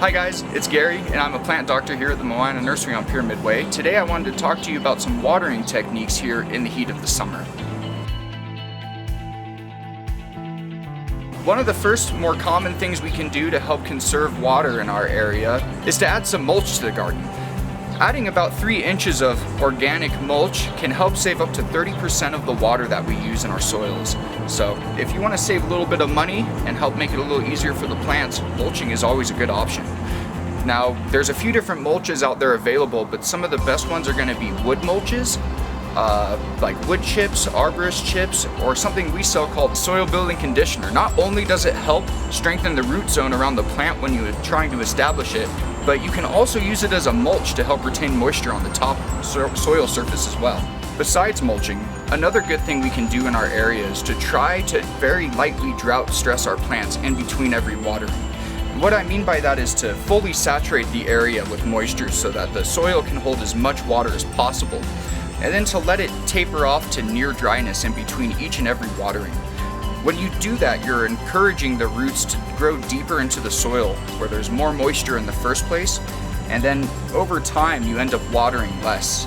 Hi guys, it's Gary and I'm a plant doctor here at the Moana Nursery on Pyramid Way. Today I wanted to talk to you about some watering techniques here in the heat of the summer. One of the first more common things we can do to help conserve water in our area is to add some mulch to the garden. Adding about 3 inches of organic mulch can help save up to 30% of the water that we use in our soils. So if you want to save a little bit of money and help make it a little easier for the plants, mulching is always a good option. Now, there's a few different mulches out there available, but some of the best ones are going to be wood mulches, like wood chips, arborist chips, or something we sell called soil building conditioner. Not only does it help strengthen the root zone around the plant when you're trying to establish it, but you can also use it as a mulch to help retain moisture on the top soil surface as well. Besides mulching, another good thing we can do in our area is to try to very lightly drought stress our plants in between every watering. And what I mean by that is to fully saturate the area with moisture so that the soil can hold as much water as possible, and then to let it taper off to near dryness in between each and every watering. When you do that, you're encouraging the roots to grow deeper into the soil where there's more moisture in the first place, and then over time you end up watering less.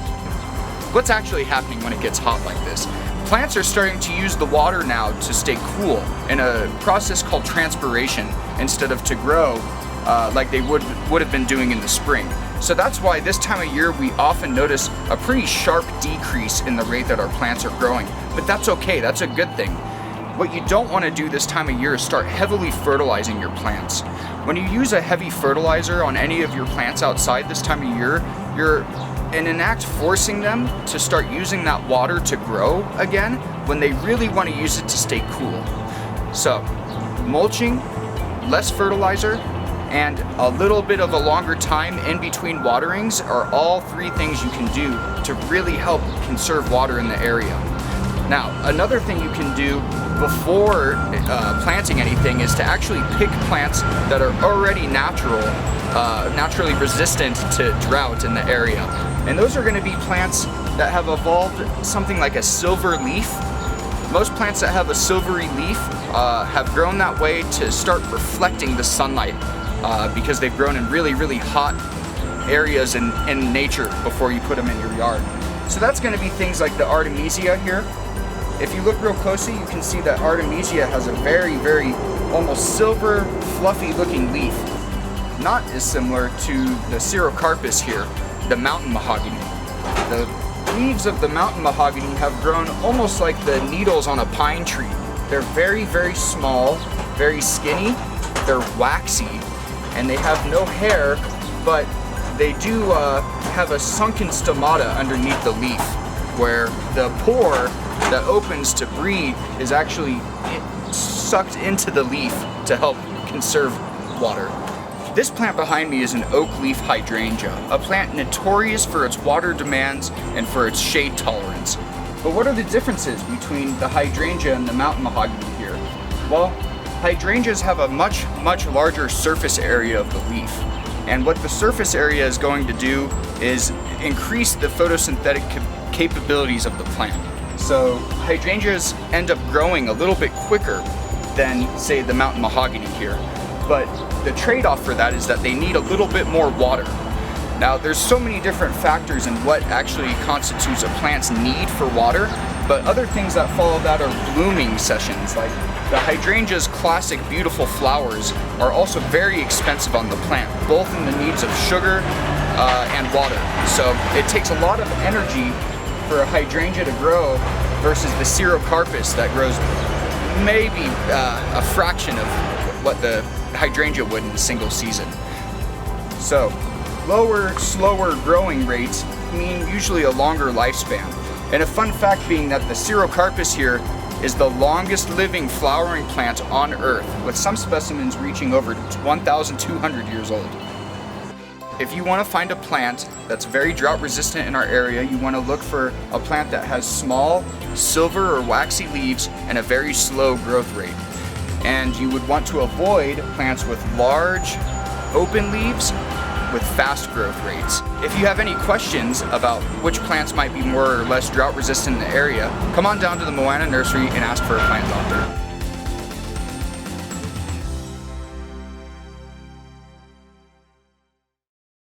What's actually happening when it gets hot like this? Plants are starting to use the water now to stay cool in a process called transpiration instead of to grow like they would have been doing in the spring. So that's why this time of year we often notice a pretty sharp decrease in the rate that our plants are growing. But that's okay, that's a good thing. What you don't want to do this time of year is start heavily fertilizing your plants. When you use a heavy fertilizer on any of your plants outside this time of year, you're in an act forcing them to start using that water to grow again when they really want to use it to stay cool. So, mulching, less fertilizer, and a little bit of a longer time in between waterings are all 3 things you can do to really help conserve water in the area. Now, another thing you can do before planting anything is to actually pick plants that are already naturally resistant to drought in the area. And those are going to be plants that have evolved something like a silver leaf. Most plants that have a silvery leaf have grown that way to start reflecting the sunlight because they've grown in really, really hot areas in nature before you put them in your yard. So that's going to be things like the Artemisia here. If you look real closely, you can see that Artemisia has a very, very almost silver, fluffy looking leaf. Not as similar to the Xeriscape here, the mountain mahogany. The leaves of the mountain mahogany have grown almost like the needles on a pine tree. They're very, very small, very skinny, they're waxy, and they have no hair, but they do have a sunken stomata underneath the leaf, where the pore that opens to breathe is actually sucked into the leaf to help conserve water. This plant behind me is an oak leaf hydrangea, a plant notorious for its water demands and for its shade tolerance. But what are the differences between the hydrangea and the mountain mahogany here? Well, hydrangeas have a much, much larger surface area of the leaf. And what the surface area is going to do is increase the photosynthetic capabilities of the plant. So hydrangeas end up growing a little bit quicker than, say, the mountain mahogany here. But the trade-off for that is that they need a little bit more water. Now, there's so many different factors in what actually constitutes a plant's need for water, but other things that follow that are blooming sessions. Like the hydrangea's classic beautiful flowers are also very expensive on the plant, both in the needs of sugar and water. So it takes a lot of energy for a hydrangea to grow versus the Xeriscape that grows maybe a fraction of what the hydrangea would in a single season. So lower, slower growing rates mean usually a longer lifespan. And a fun fact being that the Xeriscape here is the longest living flowering plant on Earth, with some specimens reaching over 1,200 years old. If you want to find a plant that's very drought resistant in our area, you want to look for a plant that has small, silver or waxy leaves and a very slow growth rate. And you would want to avoid plants with large, open leaves with fast growth rates. If you have any questions about which plants might be more or less drought resistant in the area, come on down to the Moana Nursery and ask for a plant doctor.